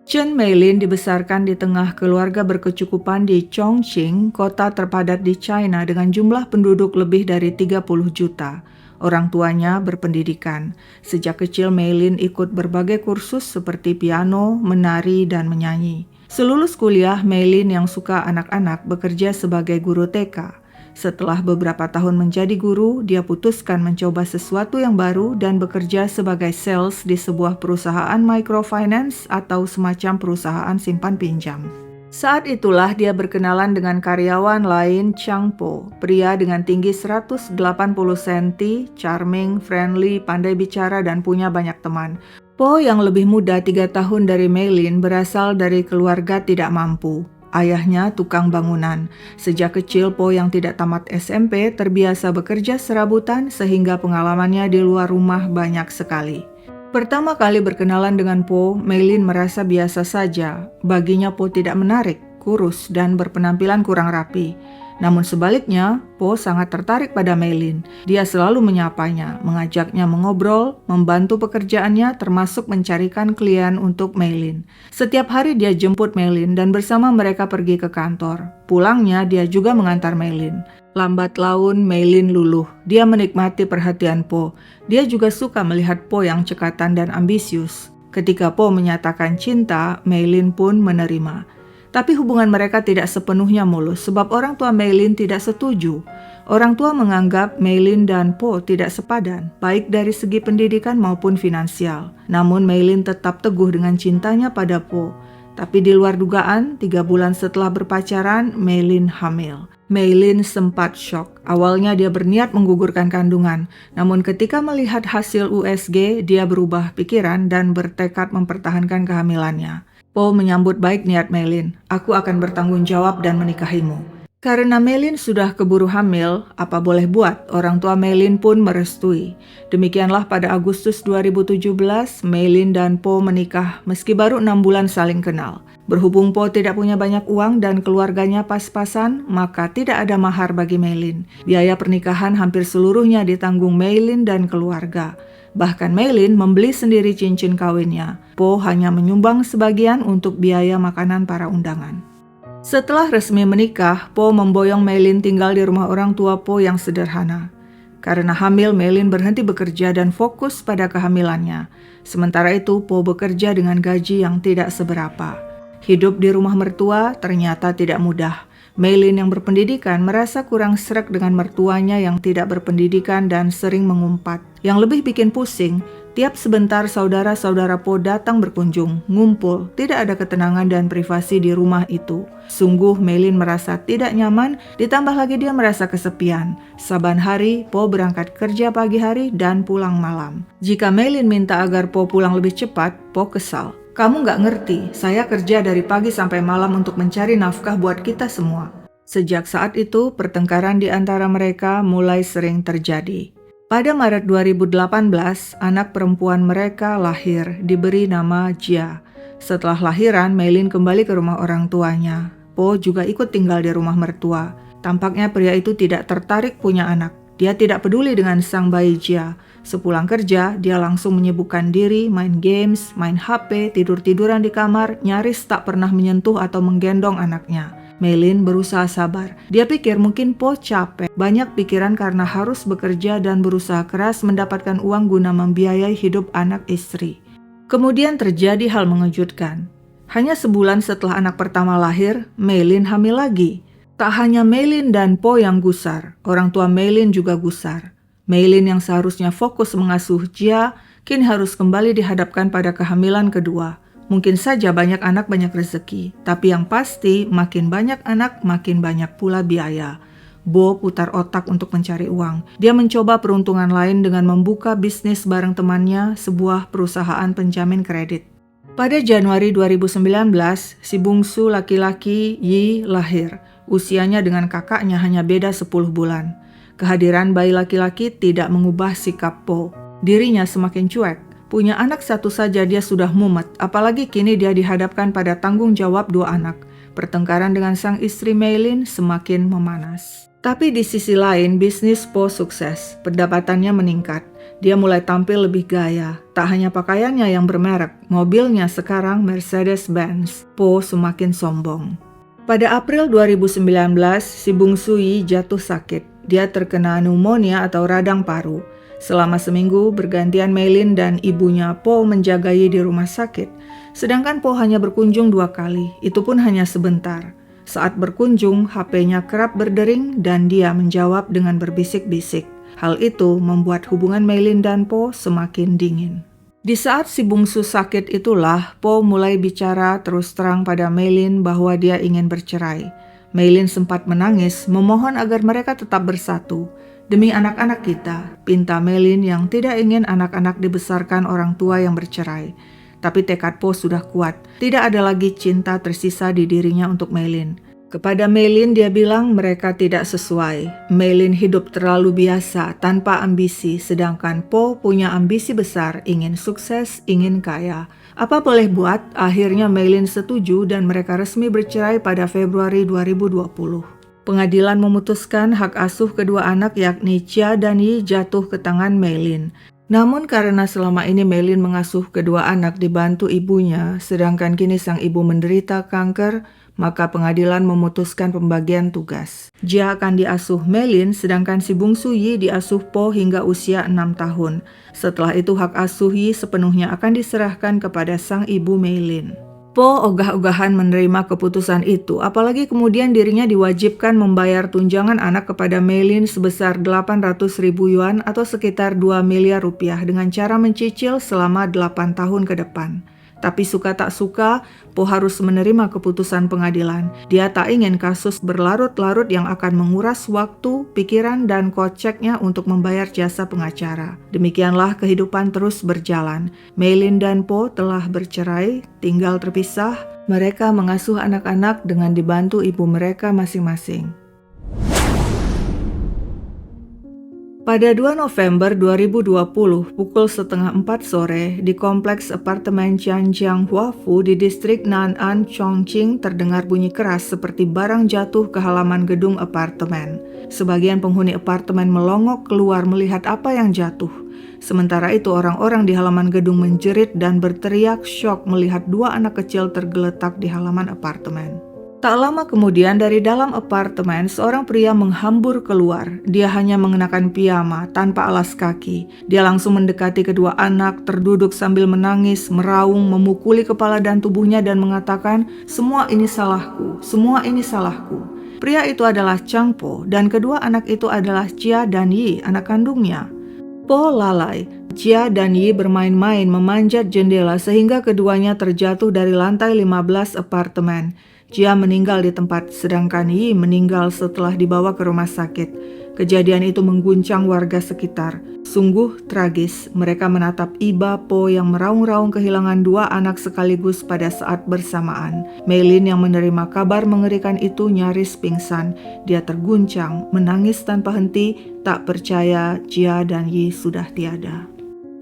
Chen Meilin dibesarkan di tengah keluarga berkecukupan di Chongqing, kota terpadat di China dengan jumlah penduduk lebih dari 30 juta. Orang tuanya berpendidikan. Sejak kecil Meilin ikut berbagai kursus seperti piano, menari, dan menyanyi. Selulus kuliah, Meilin yang suka anak-anak bekerja sebagai guru TK. Setelah beberapa tahun menjadi guru, dia putuskan mencoba sesuatu yang baru dan bekerja sebagai sales di sebuah perusahaan microfinance atau semacam perusahaan simpan pinjam. Saat itulah dia berkenalan dengan karyawan lain Chang Po, pria dengan tinggi 180 cm, charming, friendly, pandai bicara, dan punya banyak teman. Po yang lebih muda 3 tahun dari Meilin berasal dari keluarga tidak mampu. Ayahnya tukang bangunan. Sejak kecil Po yang tidak tamat SMP terbiasa bekerja serabutan sehingga pengalamannya di luar rumah banyak sekali. Pertama kali berkenalan dengan Po, Meilin merasa biasa saja. Baginya Po tidak menarik, kurus, dan berpenampilan kurang rapi. Namun sebaliknya, Po sangat tertarik pada Meilin. Dia selalu menyapanya, mengajaknya mengobrol, membantu pekerjaannya termasuk mencarikan klien untuk Meilin. Setiap hari dia jemput Meilin dan bersama mereka pergi ke kantor. Pulangnya dia juga mengantar Meilin. Lambat laun Meilin luluh. Dia menikmati perhatian Po. Dia juga suka melihat Po yang cekatan dan ambisius. Ketika Po menyatakan cinta, Meilin pun menerima. Tapi hubungan mereka tidak sepenuhnya mulus sebab orang tua Meilin tidak setuju. Orang tua menganggap Meilin dan Po tidak sepadan, baik dari segi pendidikan maupun finansial. Namun Meilin tetap teguh dengan cintanya pada Po. Tapi di luar dugaan, 3 bulan setelah berpacaran, Meilin hamil. Meilin sempat syok. Awalnya dia berniat menggugurkan kandungan. Namun ketika melihat hasil USG, dia berubah pikiran dan bertekad mempertahankan kehamilannya. Po menyambut baik niat Meilin. Aku akan bertanggung jawab dan menikahimu. Karena Meilin sudah keburu hamil, apa boleh buat, orang tua Meilin pun merestui. Demikianlah pada Agustus 2017, Meilin dan Po menikah meski baru 6 bulan saling kenal. Berhubung Po tidak punya banyak uang dan keluarganya pas-pasan, maka tidak ada mahar bagi Meilin. Biaya pernikahan hampir seluruhnya ditanggung Meilin dan keluarga. Bahkan Meilin membeli sendiri cincin kawinnya. Po hanya menyumbang sebagian untuk biaya makanan para undangan. Setelah resmi menikah, Po memboyong Meilin tinggal di rumah orang tua Po yang sederhana. Karena hamil, Meilin berhenti bekerja dan fokus pada kehamilannya. Sementara itu, Po bekerja dengan gaji yang tidak seberapa. Hidup di rumah mertua ternyata tidak mudah. Meilin yang berpendidikan merasa kurang sreg dengan mertuanya yang tidak berpendidikan dan sering mengumpat. Yang lebih bikin pusing, tiap sebentar saudara-saudara Po datang berkunjung, ngumpul, tidak ada ketenangan dan privasi di rumah itu. Sungguh Meilin merasa tidak nyaman, ditambah lagi dia merasa kesepian. Saban hari, Po berangkat kerja pagi hari dan pulang malam. Jika Meilin minta agar Po pulang lebih cepat, Po kesal. Kamu nggak ngerti, saya kerja dari pagi sampai malam untuk mencari nafkah buat kita semua. Sejak saat itu, pertengkaran di antara mereka mulai sering terjadi. Pada Maret 2018, anak perempuan mereka lahir, diberi nama Jia. Setelah lahiran, Meilin kembali ke rumah orang tuanya. Po juga ikut tinggal di rumah mertua. Tampaknya pria itu tidak tertarik punya anak. Dia tidak peduli dengan sang bayi Jia. Sepulang kerja, dia langsung menyibukkan diri, main games, main HP, tidur-tiduran di kamar, nyaris tak pernah menyentuh atau menggendong anaknya. Meilin berusaha sabar. Dia pikir mungkin Po capek, banyak pikiran karena harus bekerja dan berusaha keras mendapatkan uang guna membiayai hidup anak istri. Kemudian terjadi hal mengejutkan. Hanya sebulan setelah anak pertama lahir, Meilin hamil lagi. Tak hanya Meilin dan Po yang gusar, orang tua Meilin juga gusar. Meilin yang seharusnya fokus mengasuh Jia, kini harus kembali dihadapkan pada kehamilan kedua. Mungkin saja banyak anak banyak rezeki, tapi yang pasti makin banyak anak makin banyak pula biaya. Bo putar otak untuk mencari uang. Dia mencoba peruntungan lain dengan membuka bisnis bareng temannya, sebuah perusahaan penjamin kredit. Pada Januari 2019, si bungsu laki-laki Yi lahir. Usianya dengan kakaknya hanya beda 10 bulan. Kehadiran bayi laki-laki tidak mengubah sikap Po. Dirinya semakin cuek. Punya anak satu saja dia sudah mumet, apalagi kini dia dihadapkan pada tanggung jawab 2 anak. Pertengkaran dengan sang istri Meilin semakin memanas. Tapi di sisi lain, bisnis Po sukses. Pendapatannya meningkat. Dia mulai tampil lebih gaya. Tak hanya pakaiannya yang bermerek, mobilnya sekarang Mercedes-Benz. Po semakin sombong. Pada April 2019, si bungsu Yi jatuh sakit. Dia terkena pneumonia atau radang paru. Selama seminggu, bergantian Meilin dan ibunya Po menjaga Yi di rumah sakit. Sedangkan Po hanya berkunjung 2 kali, itu pun hanya sebentar. Saat berkunjung, HP-nya kerap berdering dan dia menjawab dengan berbisik-bisik. Hal itu membuat hubungan Meilin dan Po semakin dingin. Di saat si bungsu sakit itulah, Po mulai bicara terus terang pada Meilin bahwa dia ingin bercerai. Meilin sempat menangis, memohon agar mereka tetap bersatu. Demi anak-anak kita, pinta Meilin yang tidak ingin anak-anak dibesarkan orang tua yang bercerai. Tapi tekad Po sudah kuat, tidak ada lagi cinta tersisa di dirinya untuk Meilin. Kepada Meilin dia bilang mereka tidak sesuai. Meilin hidup terlalu biasa, tanpa ambisi, sedangkan Po punya ambisi besar, ingin sukses, ingin kaya. Apa boleh buat, akhirnya Meilin setuju dan mereka resmi bercerai pada Februari 2020. Pengadilan memutuskan hak asuh kedua anak yakni Chia dan Yi jatuh ke tangan Meilin. Namun karena selama ini Meilin mengasuh kedua anak dibantu ibunya, sedangkan kini sang ibu menderita kanker, maka pengadilan memutuskan pembagian tugas. Jia akan diasuh Meilin, sedangkan si bungsu Yi diasuh Po hingga usia 6 tahun. Setelah itu hak asuh Yi sepenuhnya akan diserahkan kepada sang ibu Meilin. Po ogah-ogahan menerima keputusan itu, apalagi kemudian dirinya diwajibkan membayar tunjangan anak kepada Meilin sebesar 800.000 yuan atau sekitar 2 miliar rupiah dengan cara mencicil selama 8 tahun ke depan. Tapi suka tak suka, Po harus menerima keputusan pengadilan. Dia tak ingin kasus berlarut-larut yang akan menguras waktu, pikiran, dan koceknya untuk membayar jasa pengacara. Demikianlah kehidupan terus berjalan. Meilin dan Po telah bercerai, tinggal terpisah. Mereka mengasuh anak-anak dengan dibantu ibu mereka masing-masing. Pada 2 November 2020, pukul 3:30 sore, di kompleks apartemen Jianjiang Huafu di distrik Nan'an, Chongqing terdengar bunyi keras seperti barang jatuh ke halaman gedung apartemen. Sebagian penghuni apartemen melongok keluar melihat apa yang jatuh. Sementara itu orang-orang di halaman gedung menjerit dan berteriak syok melihat 2 anak kecil tergeletak di halaman apartemen. Tak lama kemudian dari dalam apartemen seorang pria menghambur keluar. Dia hanya mengenakan piyama tanpa alas kaki. Dia langsung mendekati kedua anak, terduduk sambil menangis, meraung, memukuli kepala dan tubuhnya dan mengatakan, "Semua ini salahku, semua ini salahku." Pria itu adalah Chang Po dan kedua anak itu adalah Chia dan Yi, anak kandungnya. Po lalai. Chia dan Yi bermain-main memanjat jendela sehingga keduanya terjatuh dari lantai 15 apartemen. Chia meninggal di tempat, sedangkan Yi meninggal setelah dibawa ke rumah sakit. Kejadian itu mengguncang warga sekitar. Sungguh tragis, mereka menatap iba Po yang meraung-raung kehilangan 2 anak sekaligus pada saat bersamaan. Meilin yang menerima kabar mengerikan itu nyaris pingsan. Dia terguncang, menangis tanpa henti, tak percaya Chia dan Yi sudah tiada.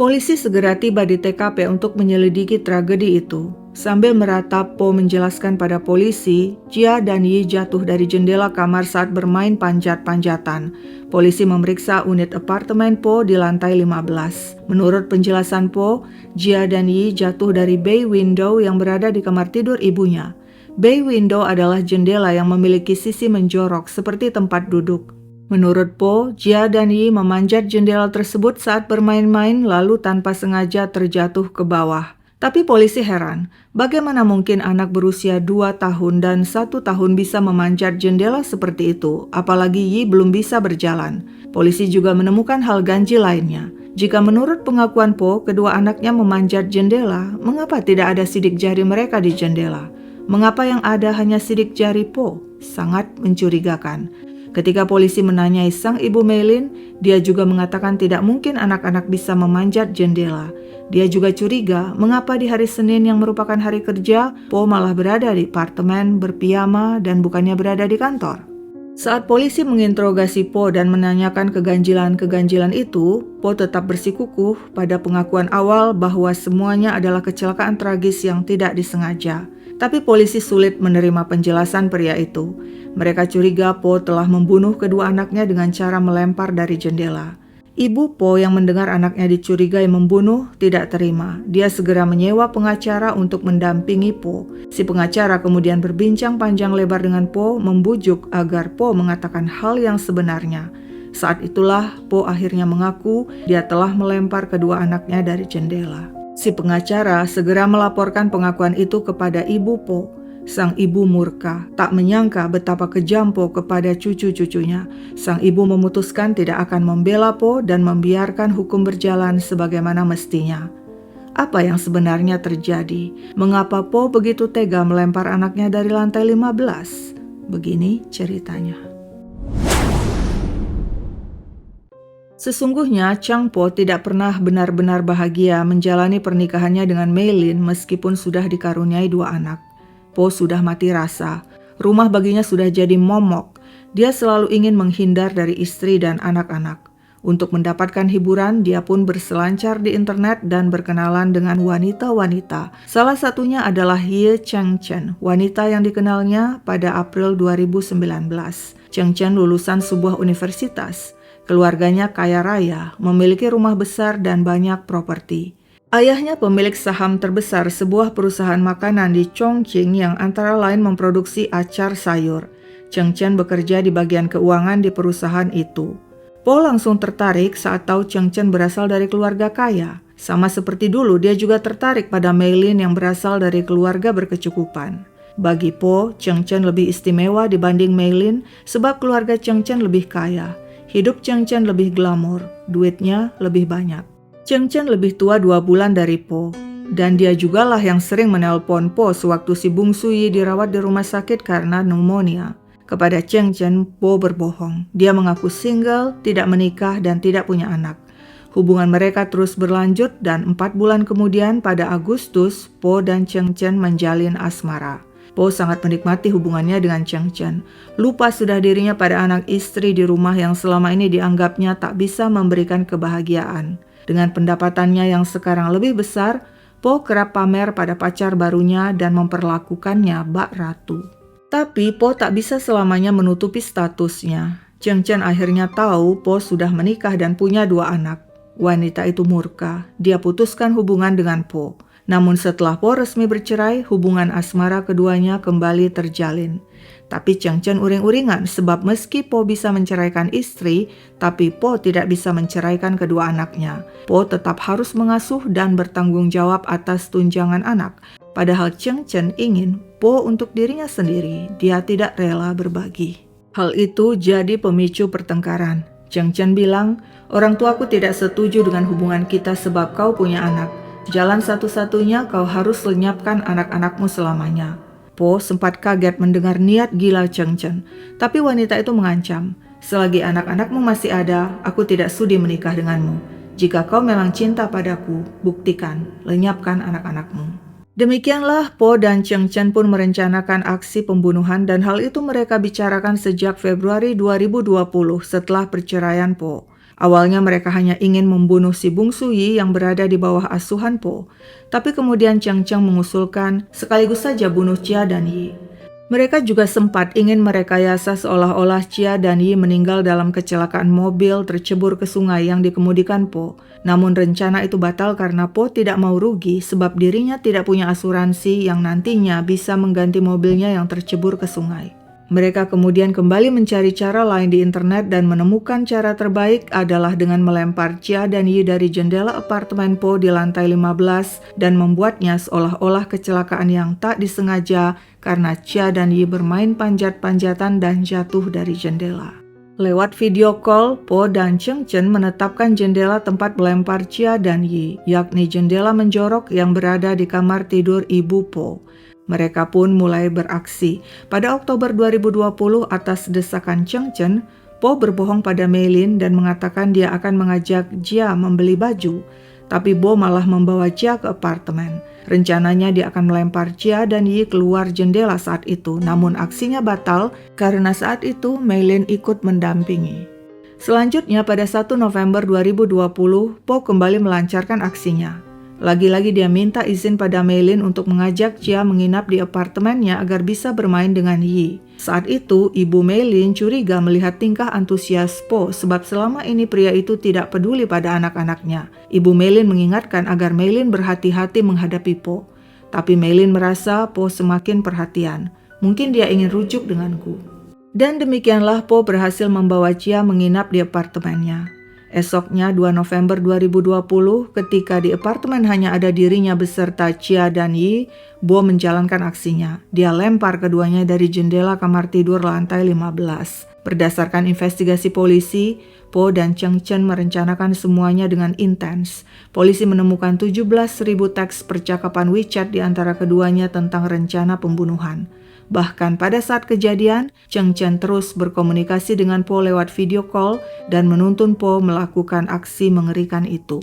Polisi segera tiba di TKP untuk menyelidiki tragedi itu. Sambil meratap, Po menjelaskan pada polisi, Chia dan Yi jatuh dari jendela kamar saat bermain panjat-panjatan. Polisi memeriksa unit apartemen Po di lantai 15. Menurut penjelasan Po, Chia dan Yi jatuh dari bay window yang berada di kamar tidur ibunya. Bay window adalah jendela yang memiliki sisi menjorok seperti tempat duduk. Menurut Po, Chia dan Yi memanjat jendela tersebut saat bermain-main lalu tanpa sengaja terjatuh ke bawah. Tapi polisi heran, bagaimana mungkin anak berusia 2 tahun dan 1 tahun bisa memanjat jendela seperti itu, apalagi Yi belum bisa berjalan. Polisi juga menemukan hal ganjil lainnya. Jika menurut pengakuan Po, kedua anaknya memanjat jendela, mengapa tidak ada sidik jari mereka di jendela? Mengapa yang ada hanya sidik jari Po? Sangat mencurigakan. Ketika polisi menanyai sang ibu Meilin, dia juga mengatakan tidak mungkin anak-anak bisa memanjat jendela. Dia juga curiga mengapa di hari Senin yang merupakan hari kerja, Po malah berada di apartemen berpiyama dan bukannya berada di kantor. Saat polisi menginterogasi Po dan menanyakan keganjilan-keganjilan itu, Po tetap bersikukuh pada pengakuan awal bahwa semuanya adalah kecelakaan tragis yang tidak disengaja. Tapi polisi sulit menerima penjelasan pria itu. Mereka curiga Po telah membunuh kedua anaknya dengan cara melempar dari jendela. Ibu Po yang mendengar anaknya dicurigai membunuh tidak terima. Dia segera menyewa pengacara untuk mendampingi Po. Si pengacara kemudian berbincang panjang lebar dengan Po, membujuk agar Po mengatakan hal yang sebenarnya. Saat itulah Po akhirnya mengaku dia telah melempar kedua anaknya dari jendela. Si pengacara segera melaporkan pengakuan itu kepada ibu Po. Sang ibu murka, tak menyangka betapa kejam Po kepada cucu-cucunya. Sang ibu memutuskan tidak akan membela Po dan membiarkan hukum berjalan sebagaimana mestinya. Apa yang sebenarnya terjadi? Mengapa Po begitu tega melempar anaknya dari lantai 15? Begini ceritanya. Sesungguhnya Chang Po tidak pernah benar-benar bahagia menjalani pernikahannya dengan Mei Lin meskipun sudah dikaruniai 2 anak. Po sudah mati rasa, rumah baginya sudah jadi momok. Dia selalu ingin menghindar dari istri dan anak-anak. Untuk mendapatkan hiburan, dia pun berselancar di internet dan berkenalan dengan wanita-wanita. Salah satunya adalah Ye Chengchen, wanita yang dikenalnya pada April 2019. Chengchen lulusan sebuah universitas. Keluarganya kaya raya, memiliki rumah besar dan banyak properti. Ayahnya pemilik saham terbesar sebuah perusahaan makanan di Chongqing yang antara lain memproduksi acar sayur. Chengchen bekerja di bagian keuangan di perusahaan itu. Po langsung tertarik saat tahu Chengchen berasal dari keluarga kaya. Sama seperti dulu, dia juga tertarik pada Mei Lin yang berasal dari keluarga berkecukupan. Bagi Po, Chengchen lebih istimewa dibanding Mei Lin sebab keluarga Chengchen lebih kaya. Hidup Chengchen lebih glamor, duitnya lebih banyak. Chengchen lebih tua 2 bulan dari Po, dan dia jugalah yang sering menelpon Po sewaktu si bungsu Yi dirawat di rumah sakit karena pneumonia. Kepada Chengchen, Po berbohong. Dia mengaku single, tidak menikah, dan tidak punya anak. Hubungan mereka terus berlanjut dan 4 bulan kemudian pada Agustus, Po dan Chengchen menjalin asmara. Po sangat menikmati hubungannya dengan Chengchen. Lupa sudah dirinya pada anak istri di rumah yang selama ini dianggapnya tak bisa memberikan kebahagiaan. Dengan pendapatannya yang sekarang lebih besar, Po kerap pamer pada pacar barunya dan memperlakukannya bak ratu. Tapi Po tak bisa selamanya menutupi statusnya. Chengchen akhirnya tahu Po sudah menikah dan punya 2 anak. Wanita itu murka. Dia putuskan hubungan dengan Po. Namun setelah Po resmi bercerai, hubungan asmara keduanya kembali terjalin. Tapi Chengchen uring-uringan sebab meski Po bisa menceraikan istri, tapi Po tidak bisa menceraikan kedua anaknya. Po tetap harus mengasuh dan bertanggung jawab atas tunjangan anak. Padahal Chengchen ingin Po untuk dirinya sendiri, dia tidak rela berbagi. Hal itu jadi pemicu pertengkaran. Chengchen bilang, "Orang tuaku tidak setuju dengan hubungan kita sebab kau punya anak. Jalan satu-satunya kau harus lenyapkan anak-anakmu selamanya." Po sempat kaget mendengar niat gila Chengchen, tapi wanita itu mengancam, "Selagi anak-anakmu masih ada, aku tidak sudi menikah denganmu. Jika kau memang cinta padaku, buktikan, lenyapkan anak-anakmu." Demikianlah Po dan Chengchen pun merencanakan aksi pembunuhan dan hal itu mereka bicarakan sejak Februari 2020 setelah perceraian Po. Awalnya mereka hanya ingin membunuh si bungsu Yi yang berada di bawah asuhan Po. Tapi kemudian Chengchen mengusulkan sekaligus saja bunuh Chia dan Yi. Mereka juga sempat ingin merekayasa seolah-olah Chia dan Yi meninggal dalam kecelakaan mobil tercebur ke sungai yang dikemudikan Po. Namun rencana itu batal karena Po tidak mau rugi sebab dirinya tidak punya asuransi yang nantinya bisa mengganti mobilnya yang tercebur ke sungai. Mereka kemudian kembali mencari cara lain di internet dan menemukan cara terbaik adalah dengan melempar Chia dan Yi dari jendela apartemen Po di lantai 15 dan membuatnya seolah-olah kecelakaan yang tak disengaja karena Chia dan Yi bermain panjat-panjatan dan jatuh dari jendela. Lewat video call, Po dan Chengchen menetapkan jendela tempat melempar Chia dan Yi, yakni jendela menjorok yang berada di kamar tidur ibu Po. Mereka pun mulai beraksi. Pada Oktober 2020 atas desakan Chengchen, Po berbohong pada Mei Lin dan mengatakan dia akan mengajak Jia membeli baju. Tapi Bo malah membawa Jia ke apartemen. Rencananya dia akan melempar Jia dan Yi keluar jendela saat itu, namun aksinya batal karena saat itu Mei Lin ikut mendampingi. Selanjutnya pada 1 November 2020, Po kembali melancarkan aksinya. Lagi-lagi dia minta izin pada Mei Lin untuk mengajak Jia menginap di apartemennya agar bisa bermain dengan Yi. Saat itu, Ibu Meilin curiga melihat tingkah antusias Po sebab selama ini pria itu tidak peduli pada anak-anaknya. Ibu Meilin mengingatkan agar Meilin berhati-hati menghadapi Po. Tapi Meilin merasa Po semakin perhatian. Mungkin dia ingin rujuk denganku. Dan demikianlah Po berhasil membawa Chia menginap di apartemennya. Esoknya 2 November 2020, ketika di apartemen hanya ada dirinya beserta Chia dan Yi, Bo menjalankan aksinya. Dia lempar keduanya dari jendela kamar tidur lantai 15. Berdasarkan investigasi polisi, Po dan Cheng Chen merencanakan semuanya dengan intens. Polisi menemukan 17.000 teks percakapan WeChat di antara keduanya tentang rencana pembunuhan. Bahkan pada saat kejadian, Cheng Chen terus berkomunikasi dengan Po lewat video call dan menuntun Po melakukan aksi mengerikan itu.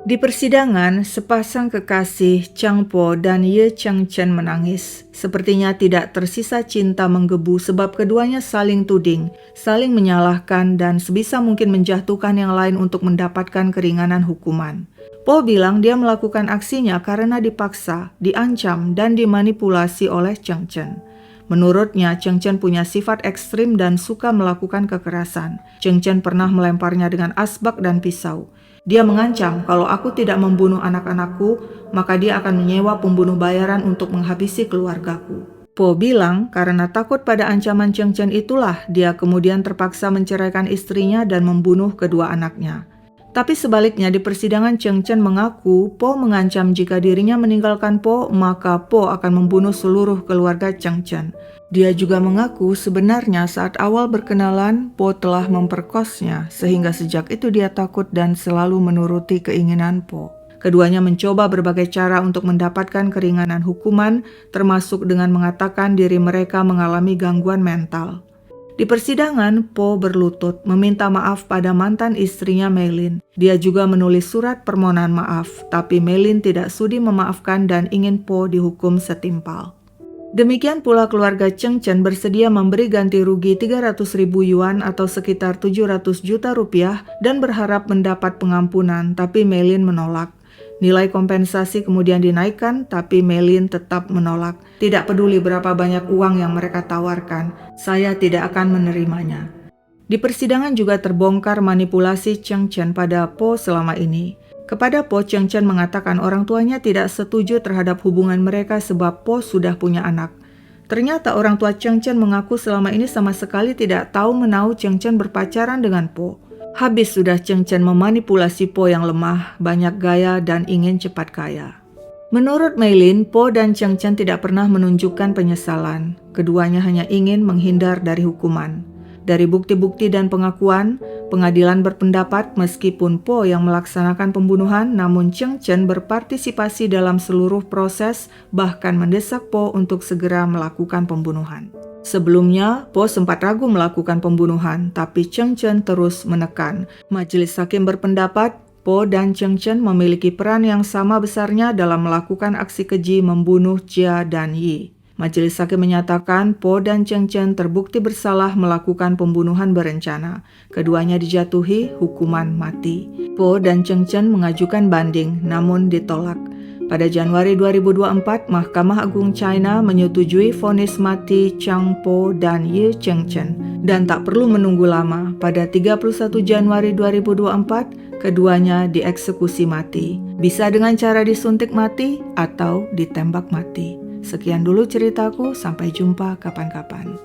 Di persidangan, sepasang kekasih Chang Po dan Ye Cheng Chen menangis. Sepertinya tidak tersisa cinta menggebu sebab keduanya saling tuding, saling menyalahkan dan sebisa mungkin menjatuhkan yang lain untuk mendapatkan keringanan hukuman. Po bilang dia melakukan aksinya karena dipaksa, diancam, dan dimanipulasi oleh Cheng Chen. Menurutnya, Cheng Chen punya sifat ekstrim dan suka melakukan kekerasan. Cheng Chen pernah melemparnya dengan asbak dan pisau. Dia mengancam kalau aku tidak membunuh anak-anakku, maka dia akan menyewa pembunuh bayaran untuk menghabisi keluargaku. Po bilang karena takut pada ancaman Cheng Chen itulah dia kemudian terpaksa menceraikan istrinya dan membunuh kedua anaknya. Tapi sebaliknya di persidangan Cheng Chen mengaku Po mengancam jika dirinya meninggalkan Po maka Po akan membunuh seluruh keluarga Cheng Chen. Dia juga mengaku sebenarnya saat awal berkenalan Po telah memperkosnya sehingga sejak itu dia takut dan selalu menuruti keinginan Po. Keduanya mencoba berbagai cara untuk mendapatkan keringanan hukuman termasuk dengan mengatakan diri mereka mengalami gangguan mental. Di persidangan, Po berlutut meminta maaf pada mantan istrinya Meilin. Dia juga menulis surat permohonan maaf, tapi Meilin tidak sudi memaafkan dan ingin Po dihukum setimpal. Demikian pula keluarga Cheng Chen bersedia memberi ganti rugi 300.000 yuan atau sekitar 700 juta rupiah dan berharap mendapat pengampunan, tapi Meilin menolak. Nilai kompensasi kemudian dinaikkan, tapi Meilin tetap menolak. Tidak peduli berapa banyak uang yang mereka tawarkan, saya tidak akan menerimanya. Di persidangan juga terbongkar manipulasi Cheng Chen pada Po selama ini. Kepada Po, Cheng Chen mengatakan orang tuanya tidak setuju terhadap hubungan mereka sebab Po sudah punya anak. Ternyata orang tua Cheng Chen mengaku selama ini sama sekali tidak tahu menahu Cheng Chen berpacaran dengan Po. Habis sudah Cheng Chen memanipulasi Po yang lemah, banyak gaya dan ingin cepat kaya. Menurut Meilin, Po dan Cheng Chen tidak pernah menunjukkan penyesalan. Keduanya hanya ingin menghindar dari hukuman. Dari bukti-bukti dan pengakuan, pengadilan berpendapat meskipun Po yang melaksanakan pembunuhan, namun Cheng Chen berpartisipasi dalam seluruh proses, bahkan mendesak Po untuk segera melakukan pembunuhan. Sebelumnya, Po sempat ragu melakukan pembunuhan, tapi Cheng Chen terus menekan. Majelis hakim berpendapat, Po dan Cheng Chen memiliki peran yang sama besarnya dalam melakukan aksi keji membunuh Chia dan Yi. Majelis hakim menyatakan Po dan Cheng Chen terbukti bersalah melakukan pembunuhan berencana. Keduanya dijatuhi hukuman mati. Po dan Cheng Chen mengajukan banding, namun ditolak. Pada Januari 2024, Mahkamah Agung China menyetujui vonis mati Chang Po dan Ye Cheng Chen. Dan tak perlu menunggu lama, pada 31 Januari 2024, keduanya dieksekusi mati. Bisa dengan cara disuntik mati atau ditembak mati. Sekian dulu ceritaku, sampai jumpa kapan-kapan.